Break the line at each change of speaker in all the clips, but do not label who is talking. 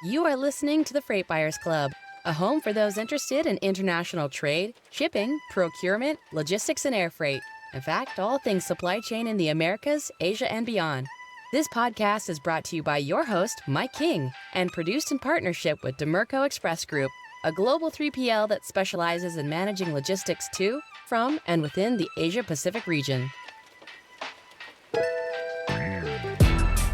You are listening to the Freight Buyers Club, a home for those interested in international trade, shipping, procurement, logistics, and air freight. In fact, all things supply chain in the Americas, Asia, and beyond. This podcast is brought to you by your host, Mike King, and produced in partnership with Demerco Express Group, a global 3PL that specializes in managing logistics to, from, and within the Asia-Pacific region.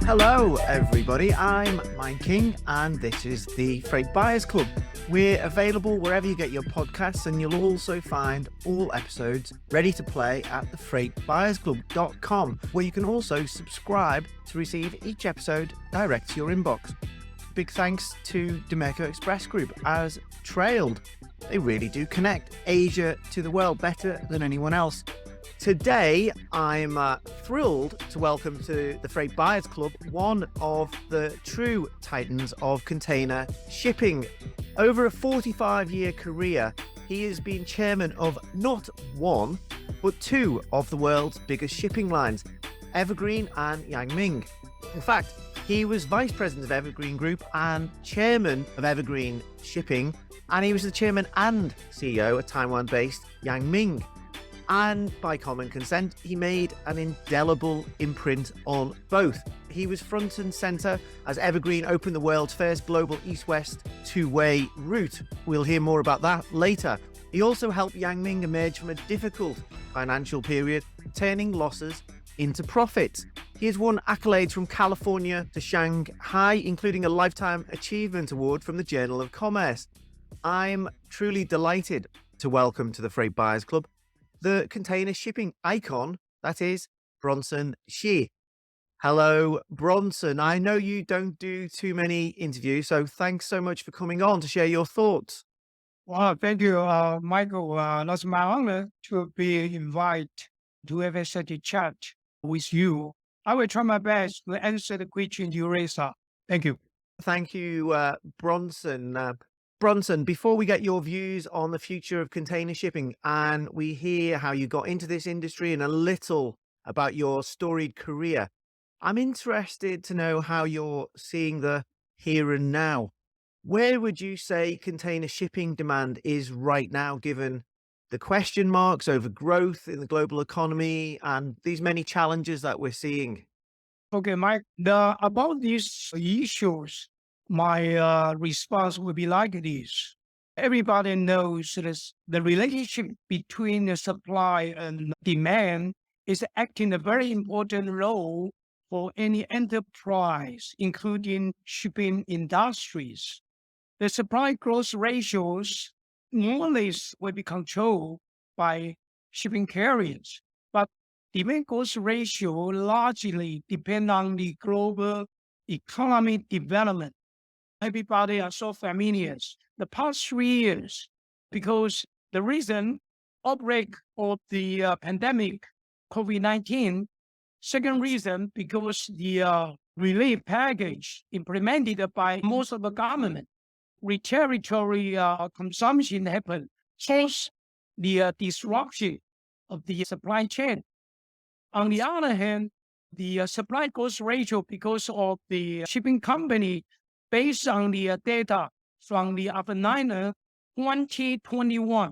Hello, everybody. I'm Mike King, and this is the Freight Buyers Club. We're available wherever you get your podcasts, and you'll also find all episodes ready to play at thefreightbuyersclub.com, where you can also subscribe to receive each episode direct to your inbox. Big thanks to Demerco Express Group, as trailed. They really do connect Asia to the world better than anyone else. Today, I'm thrilled to welcome to the Freight Buyers Club one of the true titans of container shipping. Over a 45-year career, he has been chairman of not one, but two of the world's biggest shipping lines, Evergreen and Yang Ming. In fact, he was vice president of Evergreen Group and chairman of Evergreen Shipping, and he was the chairman and CEO of Taiwan-based Yang Ming. And by common consent, he made an indelible imprint on both. He was front and center as Evergreen opened the world's first global east-west two-way route. We'll hear more about that later. He also helped Yang Ming emerge from a difficult financial period, turning losses into profits. He has won accolades from California to Shanghai, including a Lifetime Achievement Award from the Journal of Commerce. I'm truly delighted to welcome to the Freight Buyers Club the container shipping icon, that is Bronson Hsieh. Hello, Bronson. I know you don't do too many interviews, so thanks so much for coming on to share your thoughts.
Well, thank you, Michael. That's my honor to be invited to have such a chat with you. I will try my best to answer the question you raised. Thank you.
Thank you, Bronson. Bronson, before we get your views on the future of container shipping and we hear how you got into this industry and a little about your storied career, I'm interested to know how you're seeing the here and now. Where would you say container shipping demand is right now, given the question marks over growth in the global economy and these many challenges that we're seeing?
Okay, Mike, about these issues, my response will be like this. Everybody knows this, the relationship between the supply and demand is acting a very important role for any enterprise, including shipping industries. The supply growth ratios more or less will be controlled by shipping carriers, but demand growth ratio largely depend on the global economic development. Everybody are so familiar. The past 3 years, because the reason outbreak of the pandemic, COVID-19. Second reason, because the relief package implemented by most of the government, retaliatory consumption happened, caused the disruption of the supply chain. On the other hand, the supply growth ratio, because of the shipping company, based on the data from the Alpha 2021,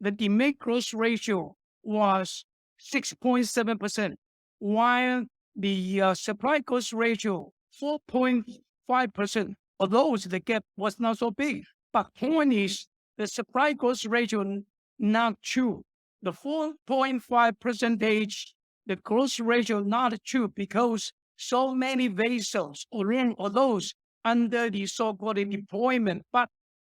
the demand growth ratio was 6.7%, while the supply growth ratio 4.5%. Although the gap was not so big, but point is the supply growth ratio not true. The 4.5%, the growth ratio not true because so many vessels or those under the so-called deployment, but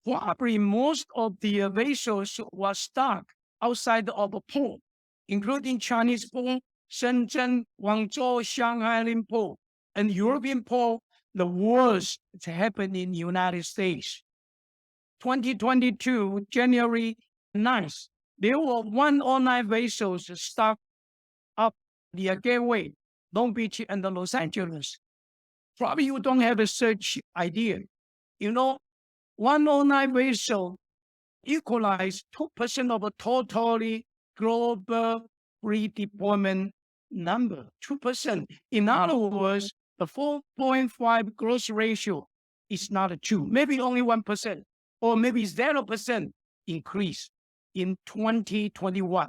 probably most of the vessels were stuck outside of the port, including Chinese port, Shenzhen, Guangzhou, Shanghai port, and European port. The worst happened in the United States. 2022, January 9th, there were 109 vessels stuck up the gateway, Long Beach and Los Angeles. Probably you don't have such idea. 109 vessels equalize 2% of the totally global redeployment number, 2%. In other words, the 4.5 growth ratio it's not true. Maybe only 1% or maybe 0% increase in 2021.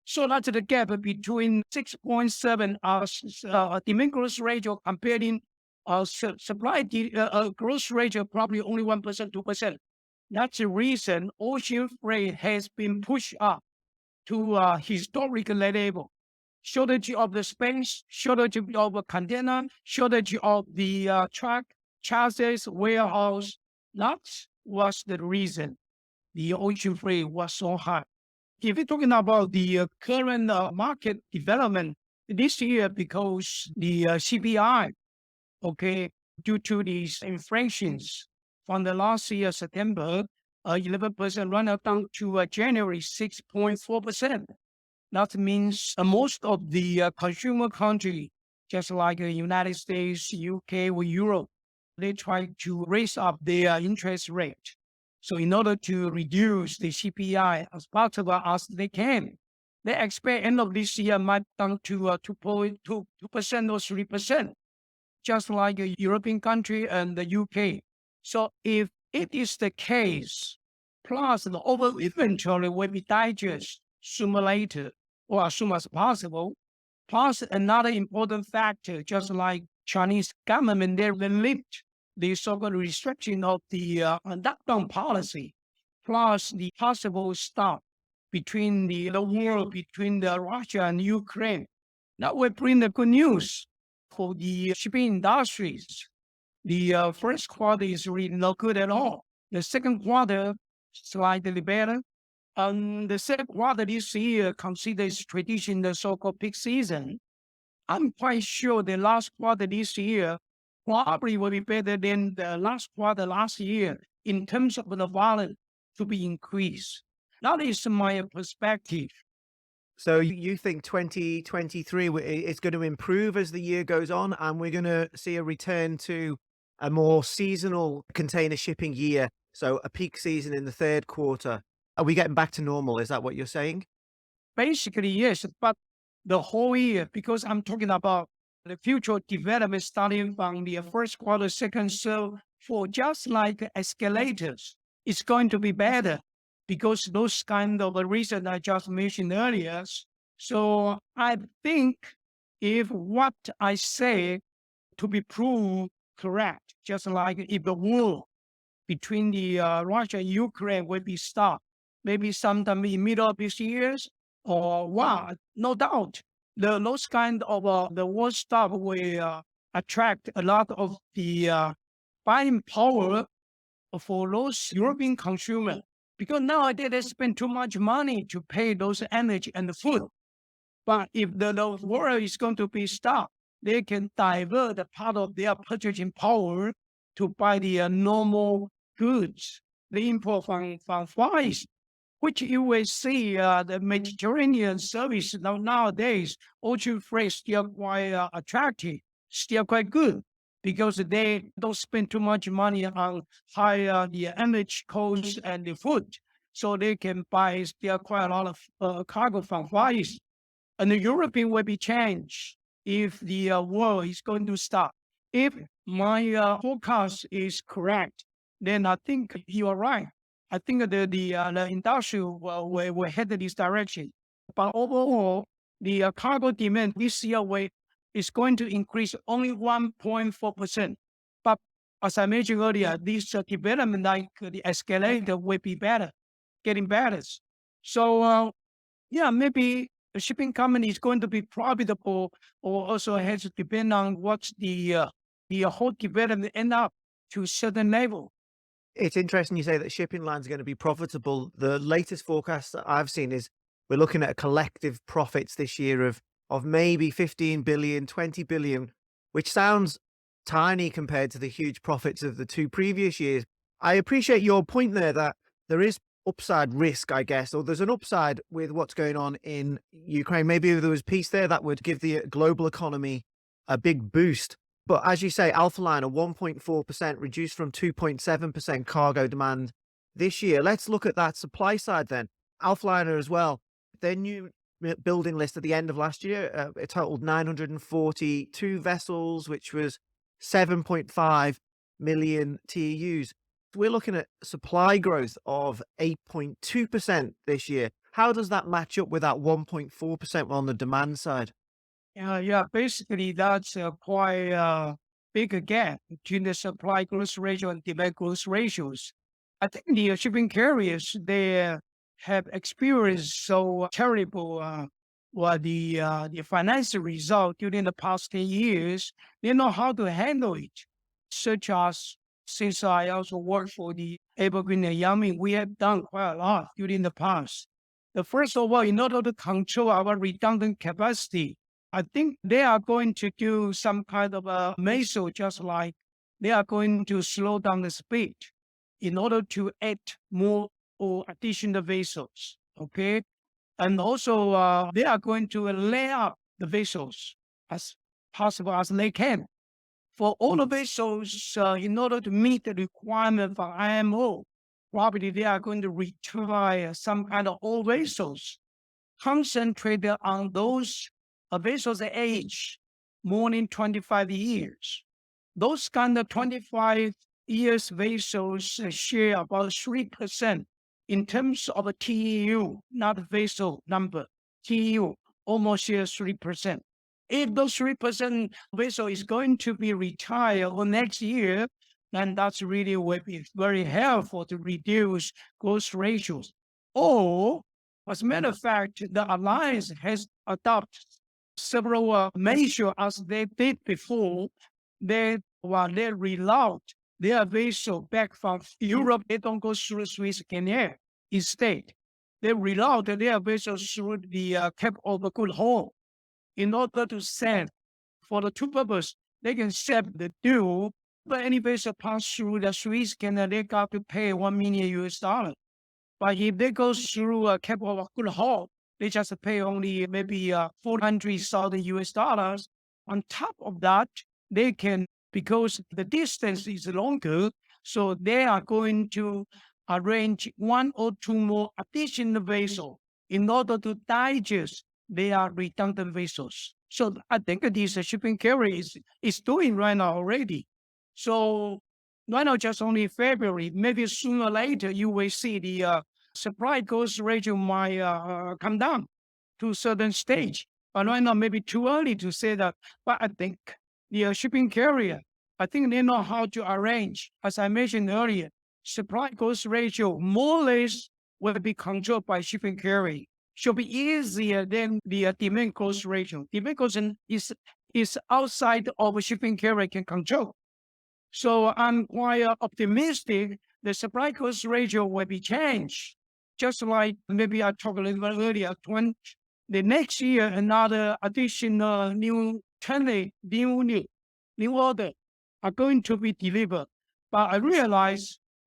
So that's the gap between 6.7 demand growth ratio comparing supply growth ratio probably only 1%, 2%. That's the reason ocean freight has been pushed up to a historical level. Shortage of the space, shortage of the container, shortage of the truck, chassis, warehouse. That was the reason the ocean freight was so high. If you're talking about the current market development this year, because the CPI, okay, due to these inflations from the last year, September, 11% run up down to January, 6.4%. That means most of the consumer country, just like the United States, UK, or Europe, they try to raise up their interest rate. So in order to reduce the CPI as possible as they can, they expect end of this year might down to 2.2% or 3%, just like the European country and the UK. So if it is the case, plus the over inventory will be digested sooner or later, or as soon as possible. Plus another important factor, just like Chinese government, they will lift the so-called restriction of the lockdown policy, plus the possible stop between the war between Russia and Ukraine. That will bring the good news for the shipping industries. The first quarter is really not good at all. The second quarter, slightly better. And the third quarter this year considers tradition the so-called peak season. I'm quite sure the last quarter this year probably will be better than the last quarter last year in terms of the volume to be increased. That is my perspective.
So you think 2023 is going to improve as the year goes on, and we're going to see a return to a more seasonal container shipping year, so a peak season in the third quarter. Are we getting back to normal? Is that what you're saying?
Basically, yes, but the whole year, because I'm talking about the future development starting from the first quarter, second, so for just like escalators, it's going to be better because those kind of reasons I just mentioned earlier. So I think if what I say to be proved correct, just like if the war between the Russia and Ukraine will be stopped, maybe sometime in middle of this year, or wow, no doubt, those kind of the war stop will attract a lot of the buying power for those European consumers. Because nowadays they spend too much money to pay those energy and the food. But if the war is going to be stopped, they can divert a part of their purchasing power to buy the normal goods, the import from Far East, which you will see the Mediterranean service nowadays, ocean freight still quite attractive, still quite good, because they don't spend too much money on high the energy costs and the food. So they can buy still quite a lot of cargo from Far East. And the European will be changed if the war is going to stop. If my forecast is correct, then I think you are right. I think the industry will head in this direction. But overall, the cargo demand this year is going to increase only 1.4%. But as I mentioned earlier, this development like the escalator will be better, getting better. So yeah, maybe the shipping company is going to be profitable, or also has to depend on what the whole development end up to a certain level.
It's interesting you say that shipping lines are going to be profitable. The latest forecast that I've seen is we're looking at collective profits this year of maybe 15 billion, 20 billion, which sounds tiny compared to the huge profits of the two previous years. I appreciate your point there that there is upside risk, I guess, or there's an upside with what's going on in Ukraine. Maybe if there was peace there, that would give the global economy a big boost. But as you say, Alphaliner 1.4% reduced from 2.7% cargo demand this year. Let's look at that supply side then. Alphaliner as well. Their new building list at the end of last year, it totaled 942 vessels, which was 7.5 million TEUs. We're looking at supply growth of 8.2% this year. How does that match up with that 1.4% on the demand side?
Yeah. Basically, that's quite a big gap between the supply growth ratio and demand growth ratios. I think the shipping carriers, they have experienced so terrible the financial result during the past 10 years. They know how to handle it. Such as, since I also work for the Evergreen and Yang Ming, we have done quite a lot during the past. The first of all, in order to control our redundant capacity, I think they are going to do some kind of a measure, just like they are going to slow down the speed in order to add more or additional vessels. Okay. And also, they are going to lay up the vessels as possible as they can. For all the vessels, in order to meet the requirement for IMO, probably they are going to retire some kind of old vessels, concentrated on those vessels age more than 25 years. Those kind of 25 years vessels share about 3% in terms of a TEU, not vessel number. TEU almost shares 3%. If those 3% vessel is going to be retired for next year, then that's really will be very helpful to reduce growth ratios. Or, as a matter of fact, the alliance has adopted several measures as they did before. They reroute their vessel back from Europe. They don't go through Suez Canal. Instead, they reroute their vessels through the Cape of Good Hope in order to send for the two purposes. They can send the due, but any vessel pass through the Suez Canal, they got to pay $1 million US. But if they go through Cape of Good Hope, they just pay only maybe 400,000 US. On top of that, they can, because the distance is longer, so they are going to arrange one or two more additional vessels in order to digest their redundant vessels. So I think this shipping carrier is doing right now already. So right now, just only February, maybe sooner or later, you will see the supply growth ratio might come down to a certain stage. But right now, maybe too early to say that. But I think the shipping carrier, I think they know how to arrange, as I mentioned earlier, supply growth ratio more or less will be controlled by shipping carrier. Should be easier than the demand growth ratio. Demand growth is outside of shipping carrier can control. So I'm quite optimistic the supply cost ratio will be changed. Just like maybe I talked a little bit earlier, when the next year another additional new tonnage, new order are going to be delivered. But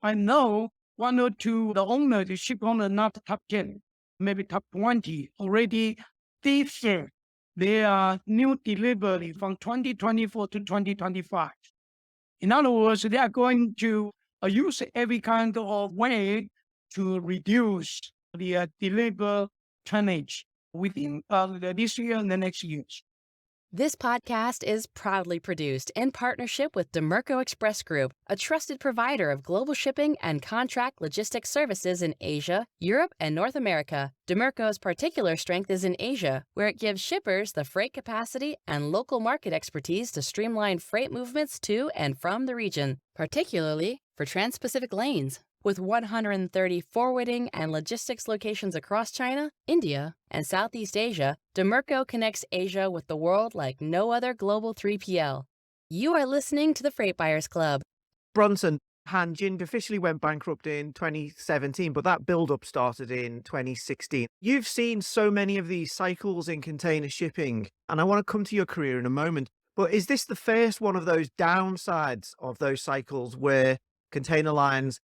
I know one or two the owner, the ship owner, not top 10, maybe top 20 already deferred their new delivery from 2024 to 2025. In other words, they are going to use every kind of way to reduce the delivered tonnage within this year and the next years.
This podcast is proudly produced in partnership with Demerco Express Group, a trusted provider of global shipping and contract logistics services in Asia, Europe, and North America. Demerco's particular strength is in Asia, where it gives shippers the freight capacity and local market expertise to streamline freight movements to and from the region, particularly for trans-Pacific lanes. With 130 forwarding and logistics locations across China, India, and Southeast Asia, Demerco connects Asia with the world like no other global 3PL. You are listening to the Freight Buyers Club.
Bronson, Hanjin officially went bankrupt in 2017, but that build-up started in 2016. You've seen so many of these cycles in container shipping, and I want to come to your career in a moment, but is this the first one of those downsides of those cycles where container lines,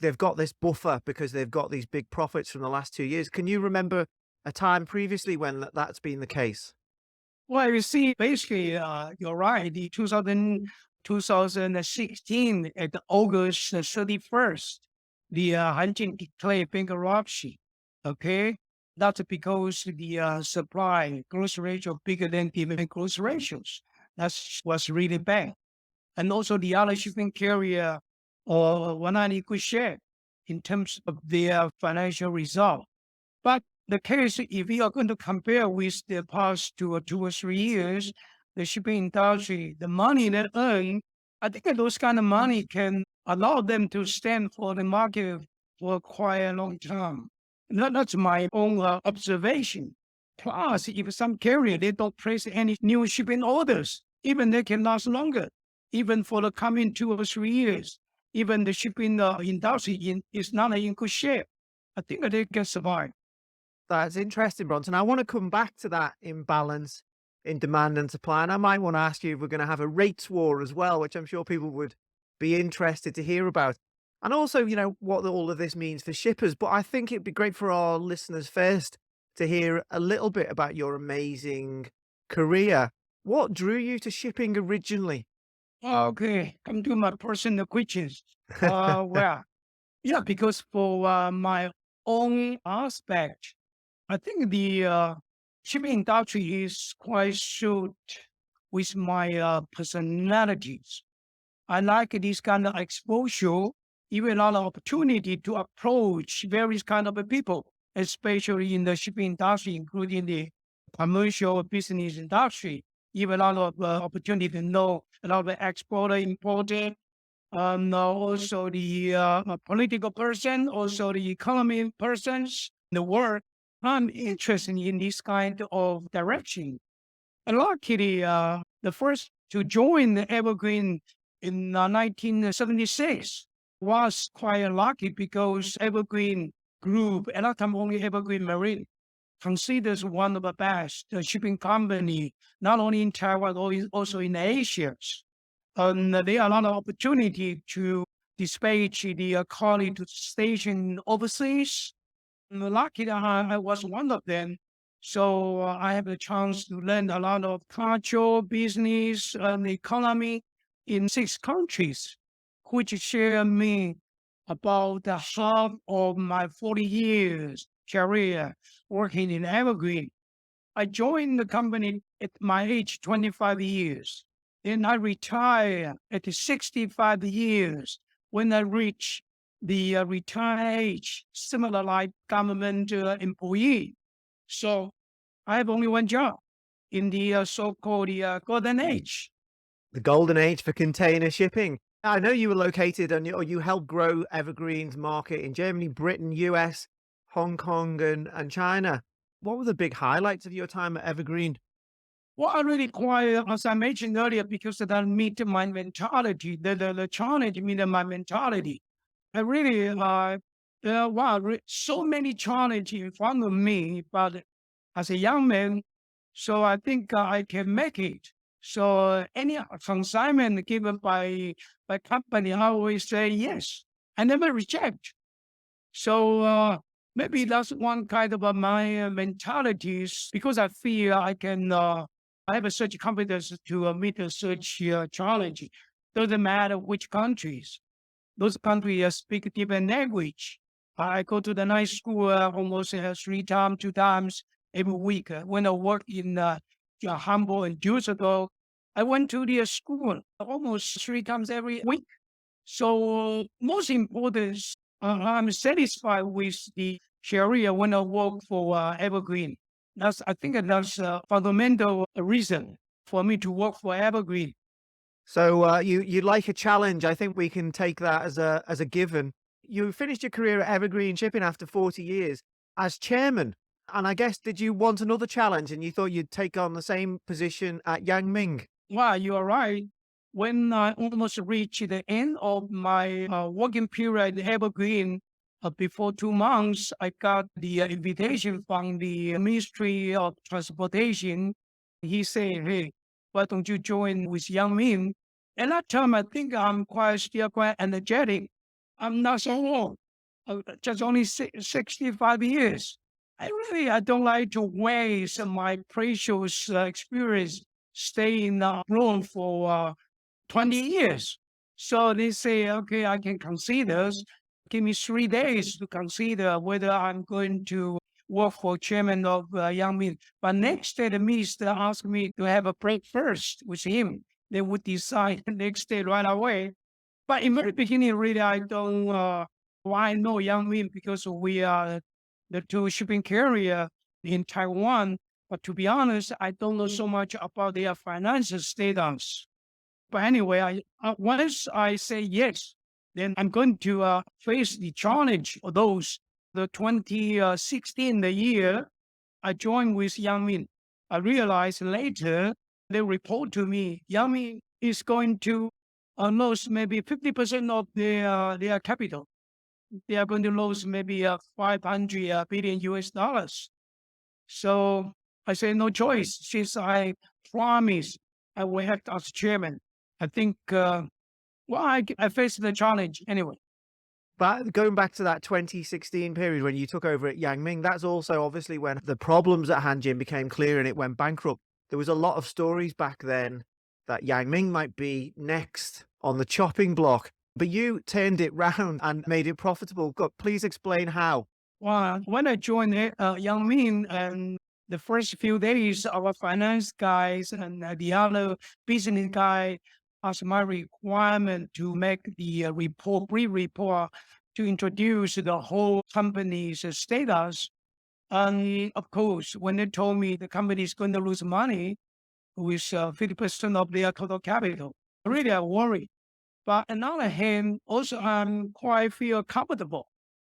they've got this buffer because they've got these big profits from the last 2 years? Can you remember a time previously when that's been the case?
Well, you see, basically, you're right. The 2016, at August 31st, the Hanjin declared bankruptcy. Okay, that's because the supply growth ratio bigger than demand growth ratios. That was really bad. and also the other shipping carrier were not in good shape in terms of their financial result. But the case, if we are going to compare with the past 2 or 3 years, the shipping industry, the money they earn, I think that those kind of money can allow them to stand for the market for quite a long time. That's my own observation. Plus, if some carrier, they don't place any new shipping orders, even they can last longer, even for the coming 2 or 3 years. Even the shipping industry is not in good shape. I think that they can survive.
That's interesting, Bronson. I want to come back to that imbalance in demand and supply. And I might want to ask you if we're going to have a rates war as well, which I'm sure people would be interested to hear about. And also, what all of this means for shippers. But I think it'd be great for our listeners first to hear a little bit about your amazing career. What drew you to shipping originally?
Okay, come to my personal questions. Well, yeah, because for my own aspect, I think the shipping industry is quite suit with my personalities. I like this kind of exposure, even a lot of opportunity to approach various kind of people, especially in the shipping industry, including the commercial business industry. Even a lot of opportunity to know a lot of exporter, importer, also the political person, also the economy persons, the world. I'm interested in this kind of direction. And luckily, the first to join the Evergreen in 1976 was quite lucky because Evergreen Group, at that time only Evergreen Marine, considers one of the best shipping company, not only in Taiwan, but also in Asia. And there are a lot of opportunity to dispatch the colleague to station overseas. And lucky that I was one of them. So I have a chance to learn a lot of culture, business, and economy in 6 countries, which share me about the half of my 40 years career working in Evergreen. I joined the company at my age, 25 years. Then I retired at 65 years when I reached the retire age, similar like government employee. So I have only one job in the so-called golden age.
The golden age for container shipping. I know you were located or you helped grow Evergreen's market in Germany, Britain, US, Hong Kong, and China. What were the big highlights of your time at Evergreen?
Well, I really quite, as I mentioned earlier, because that meet my mentality, the challenge meet my mentality. I really, wow, so many challenges in front of me, but as a young man, so I think I can make it. So any consignment given by company, I always say yes. I never reject. So maybe that's one kind of my mentalities because I feel I can. I have a such confidence to meet such challenge. Doesn't matter which countries. Those countries speak different language. I go to the night school almost 3 times, 2 times every week. When I work in Hamburg and Düsseldorf, I went to the school almost 3 times every week. So most important, I'm satisfied with the career when I work for Evergreen. I think that's a fundamental reason for me to work for Evergreen.
So you like a challenge. I think we can take that as a given. You finished your career at Evergreen Shipping after 40 years as chairman. And I guess, did you want another challenge and you thought you'd take on the same position at Yang Ming?
Well, you are right. When I almost reached the end of my working period at Evergreen, before 2 months, I got the invitation from the Ministry of Transportation. He said, "Hey, why don't you join with Yang Ming?" At that time, I think I'm still quite energetic. I'm not so old, just only 65 years. I don't like to waste my precious experience staying abroad for 20 years. So they say, okay, I can consider. Give me 3 days to consider whether I'm going to work for chairman of Yang Ming. But next day, the minister asked me to have a breakfast with him. they would decide the next day right away. But in very beginning, really, I don't. Why I know Yang Ming because we are the two shipping carrier in Taiwan. But to be honest, I don't know so much about their financial status. But anyway, once I say yes, then I'm going to face the challenge of those. The 2016, the year I joined with Yang Ming, I realized later they report to me, Yang Ming is going to lose maybe 50% of their capital. They are going to lose maybe 500 billion US dollars. So I say no choice. Since I promised I will act as chairman, I think, I faced the challenge anyway.
But going back to that 2016 period when you took over at Yang Ming, that's also obviously when the problems at Hanjin became clear and it went bankrupt. There was a lot of stories back then that Yang Ming might be next on the chopping block, but you turned it round and made it profitable. Please explain how.
Well, when I joined Yang Ming, and the first few days, our finance guys and the other business guy asked my requirement to make the report, brief report, to introduce the whole company's status. And of course, when they told me the company is going to lose money with 50% of their total capital, really I worried. But on the other hand, also I'm quite feel comfortable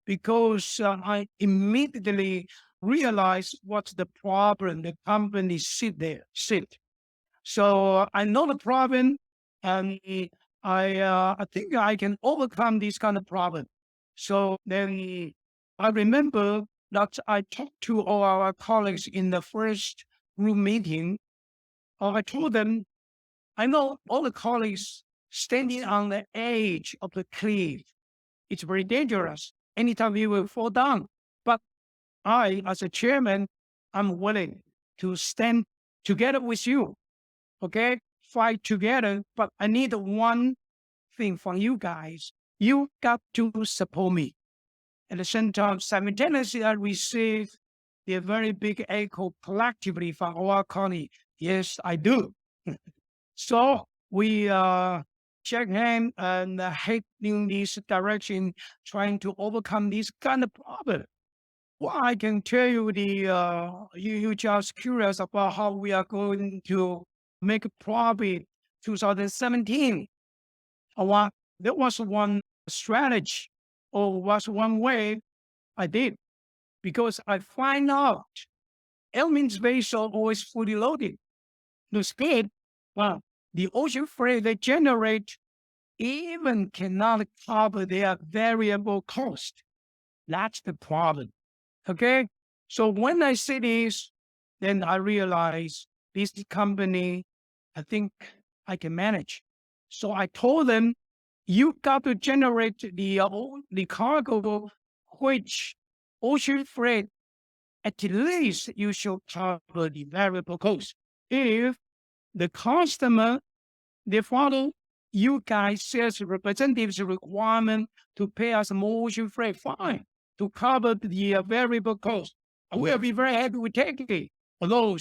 because I immediately realized what's the problem the company sit. So I know the problem, and I think I can overcome this kind of problem. So then I remember that I talked to all our colleagues in the first room meeting. I told them, I know all the colleagues standing on the edge of the cliff. It's very dangerous. Anytime we will fall down. But I, as a chairman, I'm willing to stand together with you. Okay? Fight together. But I need one thing from you guys. You got to support me. At the same time, simultaneously, I received the very big echo collectively from our colleague. Yes, I do. So we shake hands and head in this direction, trying to overcome this kind of problem. Well, I can tell you you just curious about how we are going to make a profit 2017. There was one strategy or was one way I did because I find out elements vessel always fully loaded. The speed, well, the ocean freight they generate even cannot cover their variable cost. That's the problem. Okay. So when I see this, then I realize this company, I think I can manage. So I told them, you got to generate the cargo which ocean freight, at least you should cover the variable cost. If the customer, they follow you guys sales representatives requirement to pay us more ocean freight, fine, to cover the variable cost. We'll be very happy with taking it. Although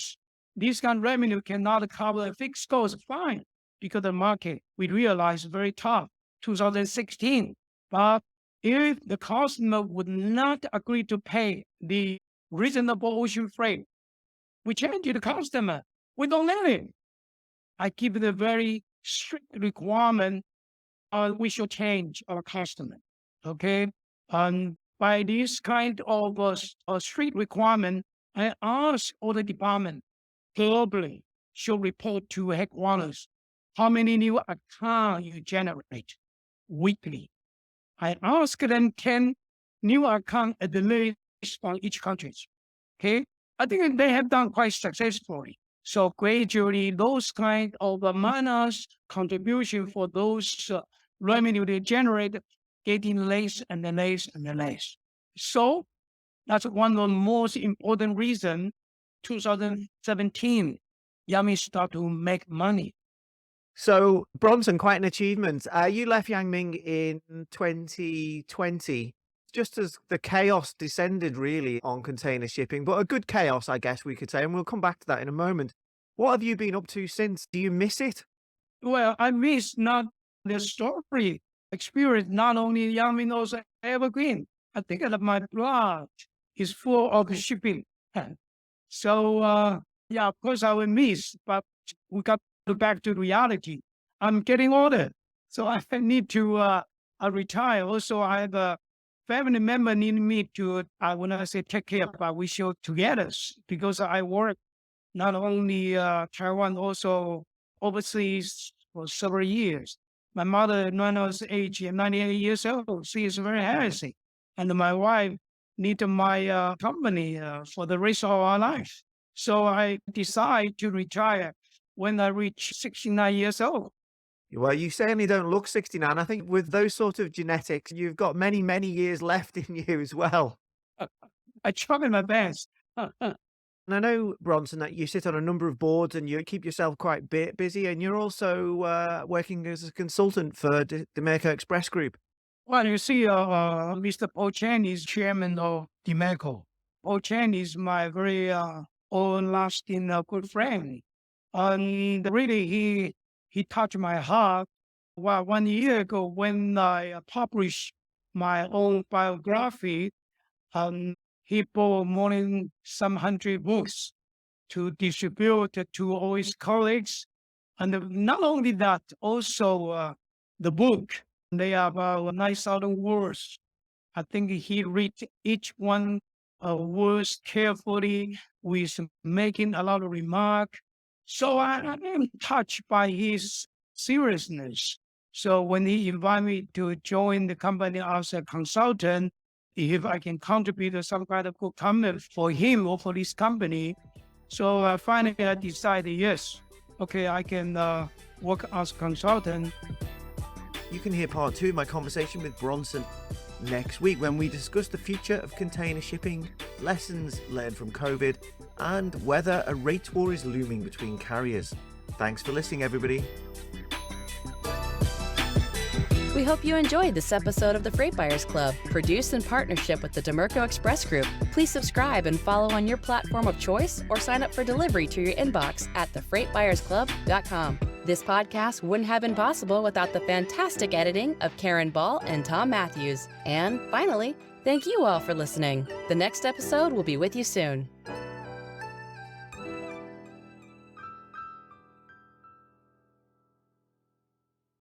this kind of revenue cannot cover a fixed cost, fine, because the market, we realize, very tough, 2016. But if the customer would not agree to pay the reasonable ocean freight, we change to the customer. We don't let it. I give it a very strict requirement. We should change our customer. Okay. And by this kind of strict requirement, I ask all the department globally should report to headquarters how many new accounts you generate weekly. I ask them 10 new accounts at the least from each country. Okay. I think they have done quite successfully. So gradually, those kind of minus contribution for those revenue they generate getting less and less and less. So that's one of the most important reasons 2017, Yang Ming start to make money.
So Bronson, quite an achievement. You left Yang Ming in 2020, just as the chaos descended really on container shipping, but a good chaos, I guess we could say, and we'll come back to that in a moment. What have you been up to since? Do you miss it?
Well, I miss not the story experience, not only Yang Ming, also Evergreen. I think that my blood is full of shipping. So, yeah, of course I will miss, but we got to back to reality. I'm getting older, so I need to retire. Also, I have a family member need me to, when I say take care, but we should together because I work not only Taiwan, also overseas for several years. My mother, when I was age 98 years old, she is very healthy. And my wife needed my company for the rest of our life. So I decided to retire when I reach 69 years old.
Well, you certainly don't look 69. I think with those sort of genetics, you've got many, many years left in you as well.
I try my best.
And I know, Bronson, that you sit on a number of boards and you keep yourself quite busy, and you're also working as a consultant for the America Express Group.
Well, you see, Mr. Paul Chen is chairman of DMECO. Paul Chen is my very long-lasting good friend. And really, he touched my heart. Well, 1 year ago, when I published my own biography, he bought more than some 100 books to distribute to all his colleagues. And not only that, also the book, they are about 9,000 words. I think he read each one words carefully with making a lot of remark. So I am touched by his seriousness. So when he invited me to join the company as a consultant, if I can contribute to some kind of good comment for him or for this company. So finally I decided, yes, okay, I can work as a consultant.
You can hear part 2 of my conversation with Bronson next week when we discuss the future of container shipping, lessons learned from COVID, and whether a rate war is looming between carriers. Thanks for listening, everybody.
We hope you enjoyed this episode of the Freight Buyers Club, produced in partnership with the Demerco Express Group. Please subscribe and follow on your platform of choice or sign up for delivery to your inbox at thefreightbuyersclub.com. This podcast wouldn't have been possible without the fantastic editing of Karen Ball and Tom Matthews. And finally, thank you all for listening. The next episode will be with you soon.